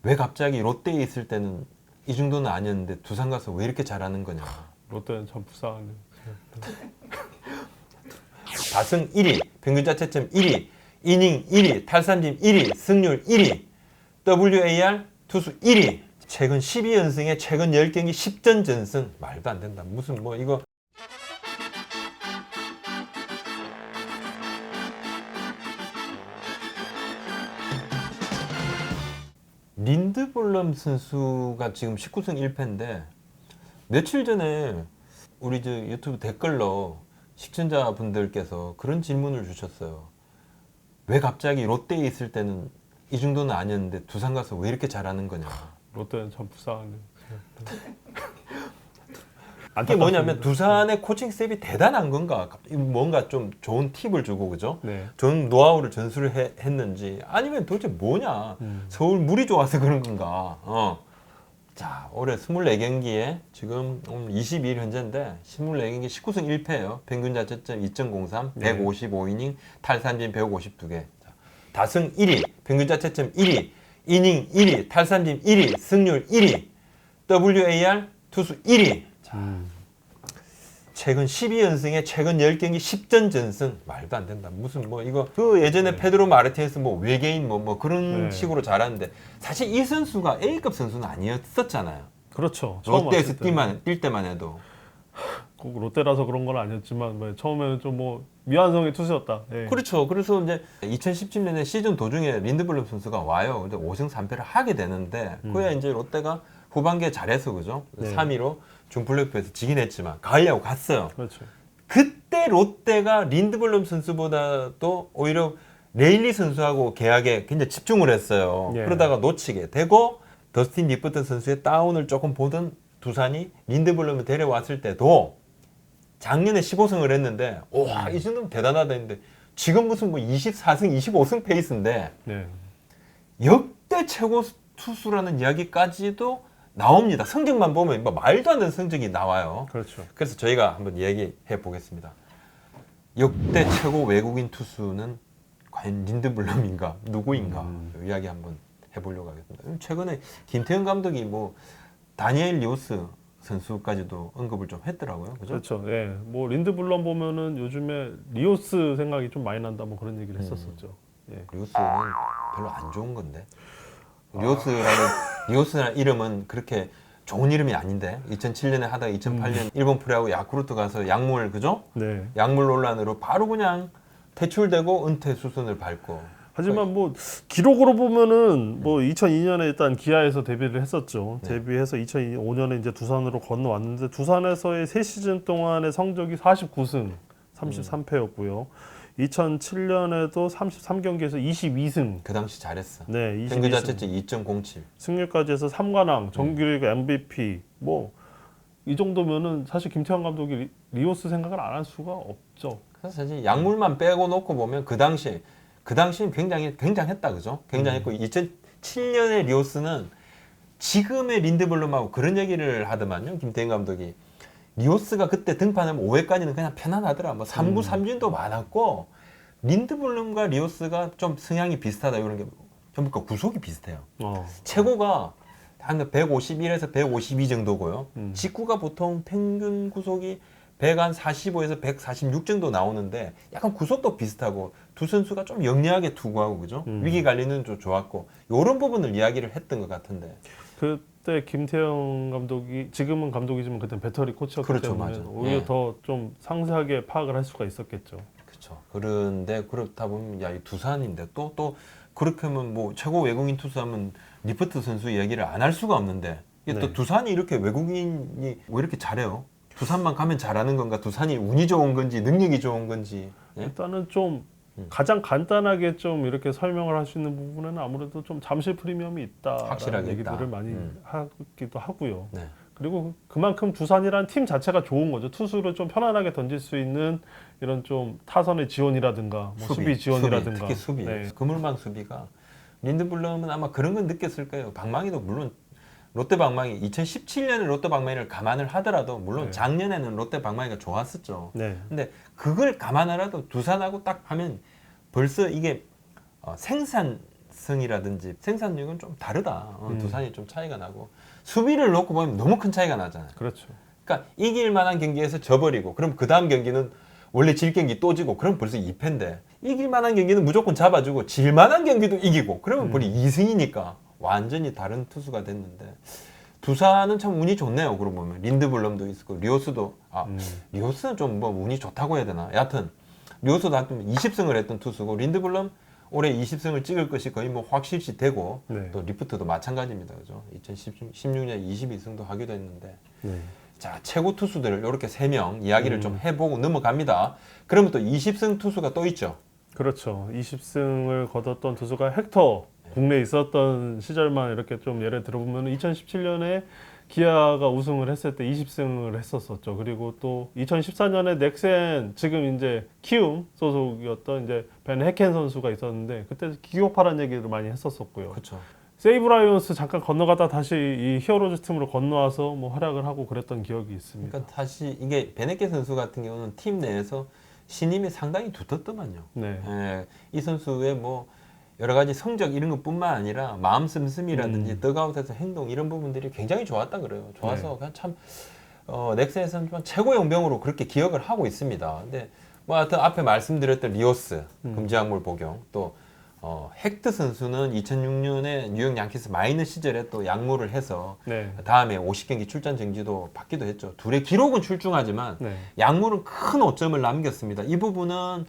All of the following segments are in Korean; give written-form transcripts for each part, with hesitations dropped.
왜 갑자기 롯데에 있을 때는 이 정도는 아니었는데 두산 가서 왜 이렇게 잘하는 거냐. 롯데는 참 불쌍한데. 다승 1위, 평균 자책점 1위, 이닝 1위, 탈삼진 1위, 승률 1위, WAR 투수 1위. 최근 12연승에 최근 10경기 10전 전승. 말도 안 된다. 무슨 뭐 이거 린드블럼 선수가 지금 19승 1패인데 며칠 전에 우리 저 유튜브 댓글로 시청자분들께서 그런 질문을 주셨어요. 왜 갑자기 롯데에 있을 때는 이 정도는 아니었는데 두산 가서 왜 이렇게 잘하는 거냐. 롯데는 참 불쌍한데. 이게 뭐냐면 두산의 코칭 스텝이 대단한 건가, 뭔가 좀 좋은 팁을 주고 그죠? 네. 좋은 노하우를 전수를 했는지 아니면 도대체 뭐냐. 서울 물이 좋아서 그런 건가. 자, 올해 24경기에 지금 오늘 22일 현재인데 24경기 19승 1패예요. 평균 자책점 2.03, 155이닝, 탈삼진 152개. 자, 다승 1위, 평균 자책점 1위, 이닝 1위, 탈삼진 1위, 승률 1위, WAR 투수 1위. 자, 최근 12연승에 최근 10경기 10전 전승. 말도 안 된다. 무슨 뭐 이거 그 예전에 페드로 마르티네스 뭐 외계인 뭐 그런 네. 식으로 잘하는데 사실 이 선수가 A급 선수는 아니었었잖아요. 그렇죠. 처음 롯데에서 왔을 때는. 뛸 때만 해도. 꼭 롯데라서 그런 건 아니었지만 뭐 처음에는 좀 뭐 미완성의 투수였다. 예. 그렇죠. 그래서 이제 2017년에 시즌 도중에 린드블럼 선수가 와요. 근데 5승 3패를 하게 되는데 그야 이제 롯데가 후반기에 잘해서 그죠? 네. 3위로 준플레이오프에서 지긴 했지만 가려고 갔어요. 그렇죠. 그때 롯데가 린드블럼 선수보다도 오히려 레일리 선수하고 계약에 굉장히 집중을 했어요. 예. 그러다가 놓치게 되고 더스틴 리프튼 선수의 다운을 조금 보던 두산이 린드블럼을 데려왔을 때도 작년에 15승을 했는데 와, 이 정도면 대단하다 했는데 지금 무슨 뭐 24승, 25승 페이스인데 네. 역대 최고 투수라는 이야기까지도 나옵니다. 성적만 보면 뭐 말도 안 되는 성적이 나와요. 그렇죠. 그래서 저희가 한번 얘기해 보겠습니다. 역대 최고 외국인 투수는 과연 린드블럼인가 누구인가 이야기 한번 해보려고 하겠습니다. 최근에 김태형 감독이 뭐 다니엘 리오스 선수까지도 언급을 좀 했더라고요. 그죠? 그렇죠. 예. 뭐 린드블럼 보면은 요즘에 리오스 생각이 좀 많이 난다 뭐 그런 얘기를 했었었죠. 예. 리오스는 별로 안 좋은 건데. 리오스라는 이름은 그렇게 좋은 이름이 아닌데 2007년에 하다가 2008년 일본 프로야구 야쿠르트 가서 약물 그죠? 네. 약물 논란으로 바로 그냥 퇴출되고 은퇴 수순을 밟고. 하지만 뭐 기록으로 보면은 뭐 2002년에 일단 기아에서 데뷔를 했었죠. 네. 데뷔해서 2005년에 이제 두산으로 건너왔는데 두산에서의 3시즌 동안의 성적이 49승 33패였고요. 2007년에도 33경기에서 22승. 그 당시 잘했어. 네, 평균 22승. 자책점 2.07. 승률까지 해서 3관왕, 정규리그 MVP. 뭐 이 정도면은 사실 김태형 감독이 리오스 생각을 안 할 수가 없죠. 그래서 사실 약물만 빼고 놓고 보면 그 당시는 굉장했다 그죠? 굉장했고 2007년의 리오스는 지금의 린드블럼하고 그런 얘기를 하더만요. 김태형 감독이 리오스가 그때 등판하면 5회까지는 그냥 편안하더라. 뭐 3구 3진도 많았고 린드블럼과 리오스가 좀 성향이 비슷하다 이런 게 전부 다 구속이 비슷해요. 최고가 한 151에서 152 정도고요. 직구가 보통 평균 구속이 145에서 146 정도 나오는데 약간 구속도 비슷하고 두 선수가 좀 영리하게 투구하고 그죠? 위기 관리는 좀 좋았고 이런 부분을 이야기를 했던 것 같은데. 그때 김태형 감독이 지금은 감독이지만 그때는 배터리 코치였기 그렇죠, 때문에 맞아. 오히려 예. 더 좀 상세하게 파악을 할 수가 있었겠죠. 그렇죠. 그런데 그렇다 보면 야, 이 두산인데 또 그렇게 하면 뭐 최고 외국인 투수하면 리프트 선수 얘기를 안 할 수가 없는데 이게 네. 또 두산이 이렇게 외국인이 왜 이렇게 잘해요? 두산만 가면 잘하는 건가? 두산이 운이 좋은 건지 능력이 좋은 건지. 예? 일단은 좀 가장 간단하게 좀 이렇게 설명을 할 수 있는 부분에는 아무래도 좀 잠실 프리미엄이 있다라는 확실하게 얘기들을 있다. 많이 하기도 하고요. 네. 그리고 그만큼 두산이란 팀 자체가 좋은 거죠. 투수를 좀 편안하게 던질 수 있는 이런 좀 타선의 지원이라든가 뭐 수비 지원이라든가. 특히 수비. 네. 그물망 수비가 린드블럼은 아마 그런 건 느꼈을 거예요. 방망이도 물론 롯데 방망이 2017년에 롯데 방망이를 감안을 하더라도 물론 네. 작년에는 롯데 방망이가 좋았었죠. 네. 근데 그걸 감안하라도 두산하고 딱 하면 벌써 이게 20승이라든지 생산력은 좀 다르다. 두산이 좀 차이가 나고 수비를 놓고 보면 너무 큰 차이가 나잖아요. 그렇죠. 그러니까 이길 만한 경기에서 져버리고 그럼 그 다음 경기는 원래 질 경기 또 지고 그럼 벌써 2패인데 이길 만한 경기는 무조건 잡아주고 질 만한 경기도 이기고 그러면 벌써 2승이니까 완전히 다른 투수가 됐는데 두산은 참 운이 좋네요. 그러고 보면 린드블럼도 있고 리오스도 리오스는 좀 뭐 운이 좋다고 해야 되나? 여하튼 리오스도 한 20승을 했던 투수고 린드블럼 올해 20승을 찍을 것이 거의 뭐 확실시 되고 네. 또 리프트도 마찬가지입니다. 그죠? 2016년에 22승도 하기도 했는데 네. 자, 최고 투수들 이렇게 3명 이야기를 좀 해보고 넘어갑니다. 그러면 또 20승 투수가 또 있죠. 그렇죠. 20승을 거뒀던 투수가 헥터 국내에 있었던 시절만 이렇게 좀 예를 들어보면 2017년에 기아가 우승을 했을 때 20승을 했었었죠. 그리고 또 2014년에 넥센 지금 이제 키움 소속이었던 이제 벤 해켄 선수가 있었는데 그때 기교파란 얘기를 많이 했었었고요. 그렇죠. 세이브 라이온스 잠깐 건너가다 다시 이 히어로즈 팀으로 건너와서 뭐 활약을 하고 그랬던 기억이 있습니다. 그러니까 다시 이게 베네케 선수 같은 경우는 팀 내에서 신임이 상당히 두텁더만요. 네. 예, 이 선수의 뭐 여러 가지 성적 이런 것뿐만 아니라 마음 씀씀이라든지 더그아웃에서 행동 이런 부분들이 굉장히 좋았다 그래요. 좋아서 그냥 참 넥센에서는 좀 최고의 용병으로 그렇게 기억을 하고 있습니다. 근데 뭐 하여튼 앞에 말씀드렸던 리오스 금지약물 복용 또 헥트 선수는 2006년에 뉴욕 양키스 마이너 시절에 또 약물을 해서 네. 다음에 50경기 출전 정지도 받기도 했죠. 둘의 기록은 출중하지만 네. 약물은 큰 오점을 남겼습니다. 이 부분은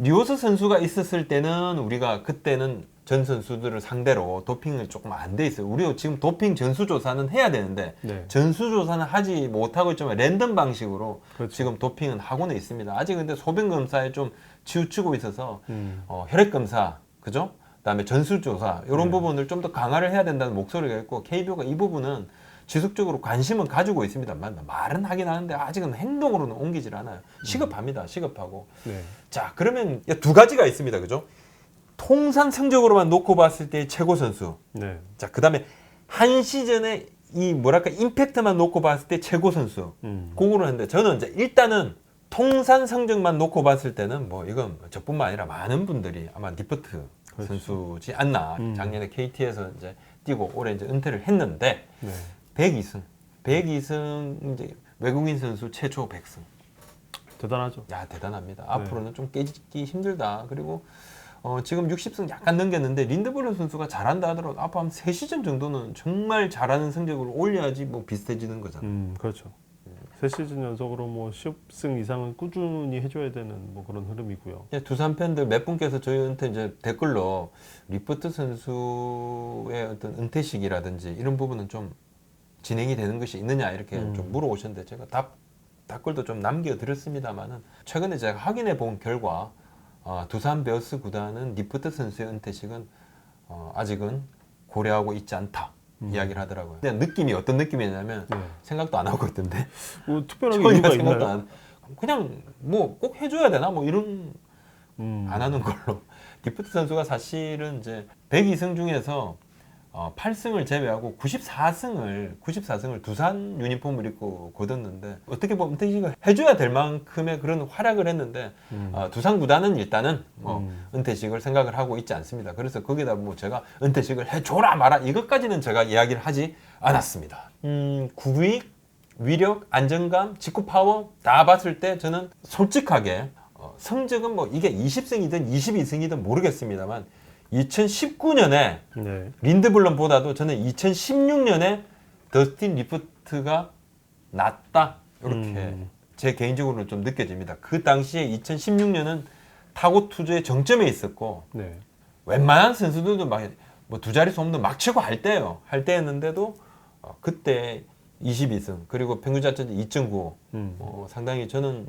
리오스 선수가 있었을 때는 우리가 그때는 전 선수들을 상대로 도핑을 조금 안 돼 있어요. 우리가 지금 도핑 전수조사는 해야 되는데 네. 전수조사는 하지 못하고 있지만 랜덤 방식으로 그렇죠. 지금 도핑은 하고는 있습니다. 아직 근데 소변 검사에 좀 치우치고 있어서 혈액 검사, 그죠? 그다음에 전수조사 이런 부분을 좀 더 강화를 해야 된다는 목소리가 있고 KBO가 이 부분은 지속적으로 관심은 가지고 있습니다만 말은 하긴 하는데 아직은 행동으로는 옮기질 않아요. 시급합니다. 시급하고. 네. 자, 그러면 두 가지가 있습니다. 그죠? 통산 성적으로만 놓고 봤을 때의 최고 선수. 네. 자, 그다음에 한 시즌에 이 뭐랄까 임팩트만 놓고 봤을 때 최고 선수. 그거를 했는데 저는 이제 일단은 통산 성적만 놓고 봤을 때는 뭐 이건 저뿐만 아니라 많은 분들이 아마 리프트 그렇죠. 선수지 않나. 작년에 KT에서 이제 뛰고 올해 이제 은퇴를 했는데 네. 102승. 102승 이제 외국인 선수 최초 100승. 대단하죠. 야, 대단합니다. 앞으로는 좀 깨지기 힘들다. 그리고 지금 60승 약간 넘겼는데 린드블럼 선수가 잘한다 하더라도 앞으로 한 3시즌 정도는 정말 잘하는 성적을 올려야지 뭐 비슷해지는 거잖아요. 그렇죠. 세 시즌 연속으로 뭐 10승 이상은 꾸준히 해줘야 되는 뭐 그런 흐름이고요. 두산 팬들 몇 분께서 저희한테 이제 댓글로 리프트 선수의 어떤 은퇴식이라든지 이런 부분은 좀 진행이 되는 것이 있느냐 이렇게 좀 물어오셨는데 제가 답글도 좀 남겨드렸습니다만은 최근에 제가 확인해 본 결과 두산 베어스 구단은 리프트 선수의 은퇴식은 아직은 고려하고 있지 않다 이야기를 하더라고요. 근데 느낌이 어떤 느낌이냐면 생각도 안 하고 있던데 뭐 특별하게 전혀 이유가 생각도 있나요? 안 그냥 뭐 꼭 해줘야 되나 뭐 이런 안 하는 걸로. 리프트 선수가 사실은 이제 102승 중에서 8승을 제외하고 94승을 두산 유니폼을 입고 거뒀는데 어떻게 보면 은퇴식을 해줘야 될 만큼의 그런 활약을 했는데 두산 구단은 일단은 뭐 은퇴식을 생각을 하고 있지 않습니다. 그래서 거기다 뭐 제가 은퇴식을 해줘라 마라 이것까지는 제가 이야기를 하지 않았습니다. 구위, 위력, 안정감, 직구 파워 다 봤을 때 저는 솔직하게 성적은 뭐 이게 20승이든 22승이든 모르겠습니다만 2019년에 네. 린드블럼보다도 저는 2016년에 더스틴 리프트가 낫다 이렇게 제 개인적으로는 좀 느껴집니다. 그 당시에 2016년은 타고 투수의 정점에 있었고 네. 웬만한 선수들도 막 뭐 두 자릿수 홈런 막 치고 할 때였는데도 그때 22승 그리고 평균 자책점 2.95 상당히 저는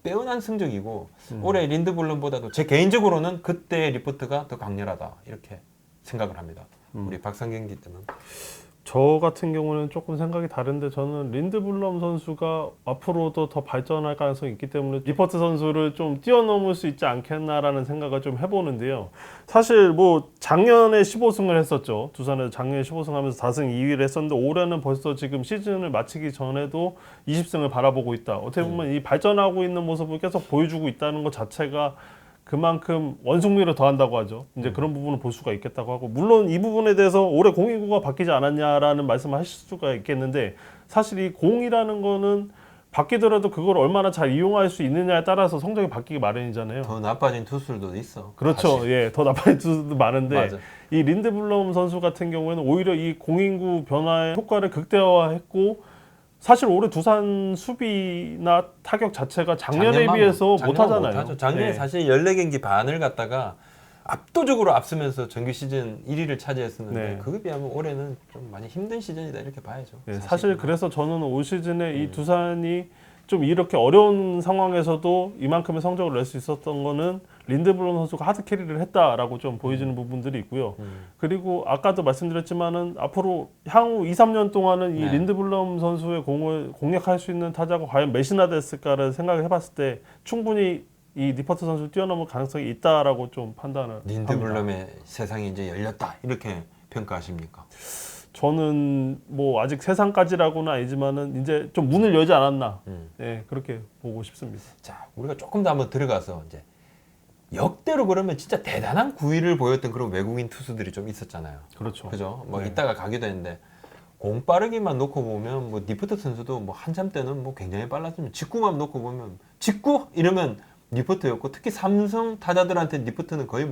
빼어난 성적이고 올해 린드블럼보다도 제 개인적으로는 그때 리프트가 더 강렬하다 이렇게 생각을 합니다. 우리 박상경 기자는 저 같은 경우는 조금 생각이 다른데 저는 린드블럼 선수가 앞으로도 더 발전할 가능성이 있기 때문에 리퍼트 선수를 좀 뛰어넘을 수 있지 않겠나라는 생각을 좀 해보는데요. 사실 뭐 작년에 15승을 했었죠. 두산에서 작년에 15승하면서 4승 2위를 했었는데 올해는 벌써 지금 시즌을 마치기 전에도 20승을 바라보고 있다. 어떻게 보면 이 발전하고 있는 모습을 계속 보여주고 있다는 것 자체가 그만큼 원숙미를 더한다고 하죠. 이제 그런 부분을 볼 수가 있겠다고 하고, 물론 이 부분에 대해서 올해 공인구가 바뀌지 않았냐라는 말씀을 하실 수가 있겠는데, 사실 이 공이라는 거는 바뀌더라도 그걸 얼마나 잘 이용할 수 있느냐에 따라서 성적이 바뀌기 마련이잖아요. 더 나빠진 투수들도 있어. 그렇죠. 사실. 예, 더 나빠진 투수도 많은데 맞아. 이 린드블럼 선수 같은 경우에는 오히려 이 공인구 변화의 효과를 극대화했고, 사실 올해 두산 수비나 타격 자체가 작년에 비해서 못하잖아요. 못하죠. 작년에 예. 사실 14경기 반을 갖다가 압도적으로 앞서면서 정규 시즌 1위를 차지했었는데 네. 그에 비하면 올해는 좀 많이 힘든 시즌이다 이렇게 봐야죠. 네, 사실 그래서 저는 올 시즌에 이 두산이 좀 이렇게 어려운 상황에서도 이만큼의 성적을 낼 수 있었던 거는 린드블럼 선수가 하드 캐리를 했다라고 좀 보여지는 부분들이 있고요. 그리고 아까도 말씀드렸지만은 앞으로 향후 2, 3년 동안은 이 네. 린드블럼 선수의 공을 공략할 수 있는 타자가 과연 몇이나 됐을까를 생각을 해봤을 때 충분히 이 니퍼트 선수를 뛰어넘을 가능성이 있다라고 좀 판단을 합니다. 린드블럼의 세상이 이제 열렸다 이렇게 평가하십니까? 저는 뭐 아직 세상까지라고는 아니지만은 이제 좀 문을 열지 않았나, 예, 그렇게 보고 싶습니다. 자, 우리가 조금 더 한번 들어가서 이제 역대로 그러면 진짜 대단한 구위를 보였던 그런 외국인 투수들이 좀 있었잖아요. 그렇죠. 그죠? 뭐 네. 이따가 가기도 했는데 공 빠르기만 놓고 보면 뭐 니퍼트 선수도 뭐 한참 때는 뭐 굉장히 빨랐으면 직구만 놓고 보면 직구 이러면 니퍼트였고 특히 삼성 타자들한테 니퍼트는 거의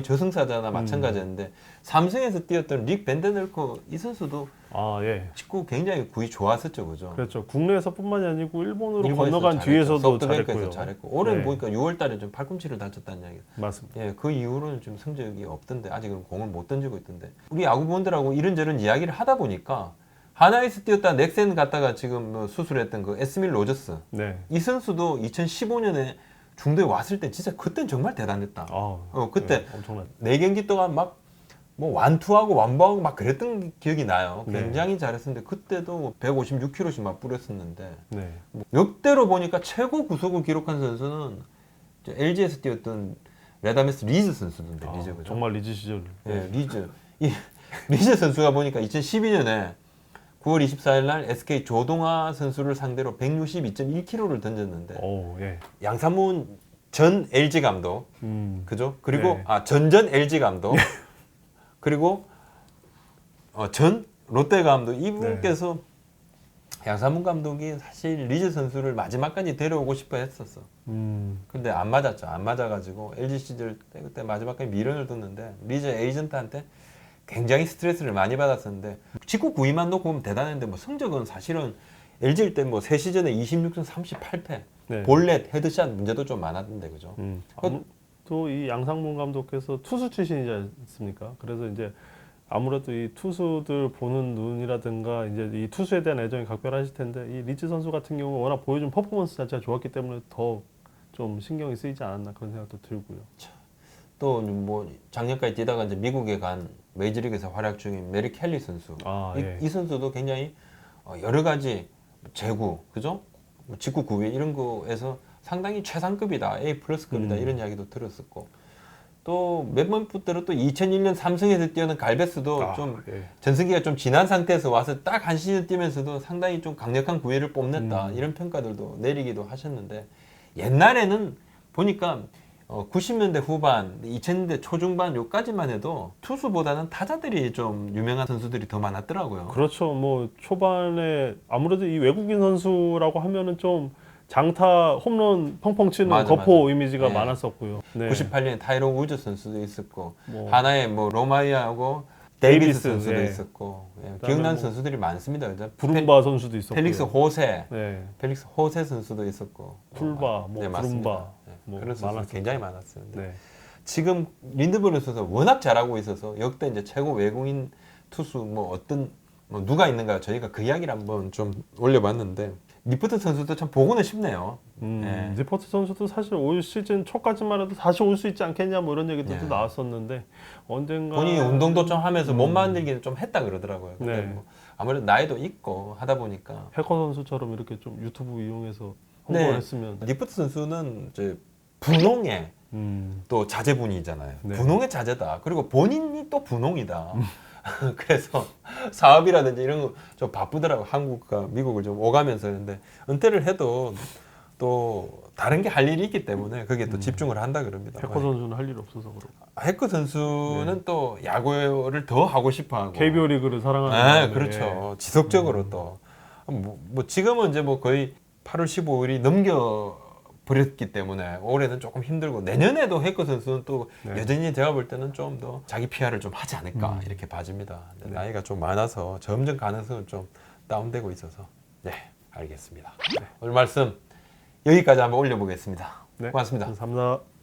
저승사자나 마찬가지였는데 삼성에서 뛰었던 릭 밴데널커 이 선수도 아, 예. 직구 굉장히 구위 좋았었죠, 그죠? 그렇죠. 국내에서뿐만이 아니고 일본으로 일본에서 건너간 잘했죠. 뒤에서도 소프트뱅크에서 잘했고요. 잘했고 올해는 네. 보니까 6월달에 좀 팔꿈치를 다쳤다는 이야기. 맞습니다. 예, 그 이후로는 좀 성적이 없던데 아직은 공을 못 던지고 있던데 우리 야구부원들하고 이런저런 이야기를 하다 보니까 하나에서 뛰었다 넥센 갔다가 지금 뭐 수술했던 그 에스밀 로저스 네. 이 선수도 2015년에 중도에 왔을 때 진짜 그땐 정말 대단했다. 그때 네, 엄청난. 4경기 동안 막 뭐 완투하고 완보하고 막 그랬던 기억이 나요. 네. 굉장히 잘했었는데 그때도 156km씩 막 뿌렸었는데 네. 뭐 역대로 보니까 최고 구속을 기록한 선수는 LG에서 뛰었던 레다메스 리즈 선수인데 리즈 그죠? 정말 리즈 시절. 예, 리즈. 이 리즈 선수가 보니까 2012년에 9월 24일 날 SK 조동아 선수를 상대로 162.1km를 던졌는데 오, 예. 양상문 전 LG 감독 그죠? 그리고 네. 전전 LG 감독 그리고 전 롯데 감독 이분께서 양상문 감독이 사실 리즈 선수를 마지막까지 데려오고 싶어 했었어. 근데 안 맞았죠. 안 맞아가지고 LG 시절 때 그때 마지막까지 미련을 뒀는데 리즈 에이전트한테 굉장히 스트레스를 많이 받았었는데 직구 구위만 놓고 보면 대단했는데 뭐 성적은 사실은 LG일 때 뭐 3시즌에 26승 38패 네. 볼넷 헤드샷 문제도 좀 많았는데 그죠? 또 이 양상문 감독께서 투수 출신이지 않습니까? 그래서 이제 아무래도 이 투수들 보는 눈이라든가 이제 이 투수에 대한 애정이 각별하실 텐데 이 리즈 선수 같은 경우 워낙 보여준 퍼포먼스 자체가 좋았기 때문에 더 좀 신경이 쓰이지 않았나 그런 생각도 들고요. 또 뭐 작년까지 뛰다가 이제 미국에 간 메이저리그에서 활약 중인 메리 켈리 선수. 예. 이 선수도 굉장히 여러 가지 제구, 그죠? 뭐 직구 구위 이런 거에서 상당히 최상급이다, A 플러스급이다 이런 이야기도 들었었고 또 몇 번부터로 또 2001년 삼성에서 뛰어는 갈베스도 좀 예. 전성기가 좀 지난 상태에서 와서 딱 한 시즌 뛰면서도 상당히 좀 강력한 구위를 뽐냈다 이런 평가들도 내리기도 하셨는데 옛날에는 보니까 90년대 후반, 2000년대 초중반 요까지만 해도 투수보다는 타자들이 좀 유명한 선수들이 더 많았더라고요. 그렇죠. 뭐 초반에 아무래도 이 외국인 선수라고 하면은 좀 장타 홈런 펑펑 치는 맞아, 거포 맞아. 이미지가 네. 많았었고요. 네. 98년에 타이론 우즈 선수도 있었고 뭐. 하나에 뭐 로마이하고 데이비스 데이비스, 선수도 예. 있었고 그다음에 기억나는 뭐 선수들이 많습니다. 그죠? 부rum바 선수도 있었고. 펠릭스 호세, 네. 펠릭스 호세 선수도 있었고 풀바, 뭐 맞습니다. 부rum바, 네, 뭐 그런 선수 많았었죠. 굉장히 많았어요. 근데 네. 지금 린드버른 선수 워낙 잘하고 있어서 역대 이제 최고 외국인 투수 뭐 어떤 뭐 누가 있는가 저희가 그 이야기를 한번 좀 올려봤는데 리프트 선수도 참 보고는 싶네요. 네. 리포트 선수도 사실 올 시즌 초까지만 해도 다시 올 수 있지 않겠냐 뭐 이런 얘기도 네. 또 나왔었는데 언젠가 본인이 운동도 좀 하면서 몸 만들기는 좀 했다 그러더라고요. 근데 네. 뭐 아무래도 나이도 있고 하다 보니까 해커 선수처럼 이렇게 좀 유튜브 이용해서 네. 홍보를 했으면 리프트 선수는 이제 분홍의 또 자제분이잖아요. 네. 분홍의 자제다. 그리고 본인이 또 분홍이다. 그래서 사업이라든지 이런 거 좀 바쁘더라고. 한국과 미국을 좀 오가면서. 근데 은퇴를 해도 또 다른 게 할 일이 있기 때문에 거기에 또 집중을 한다 그럽니다. 해커 선수는 할 일 없어서 그렇고. 해커 선수는 또 야구를 더 하고 싶어하고 KBO 리그를 사랑하는 네, 마음에. 그렇죠. 지속적으로 또 지금은 이제 뭐 거의 8월 15일이 넘겨 버렸기 때문에 올해는 조금 힘들고 내년에도 해커 선수는 또 네. 여전히 제가 볼 때는 좀 더 자기 PR을 좀 하지 않을까 이렇게 봐집니다. 근데 네. 나이가 좀 많아서 점점 가능성은 좀 다운되고 있어서 네, 알겠습니다. 오늘 말씀 여기까지 한번 올려보겠습니다. 네. 고맙습니다. 감사합니다.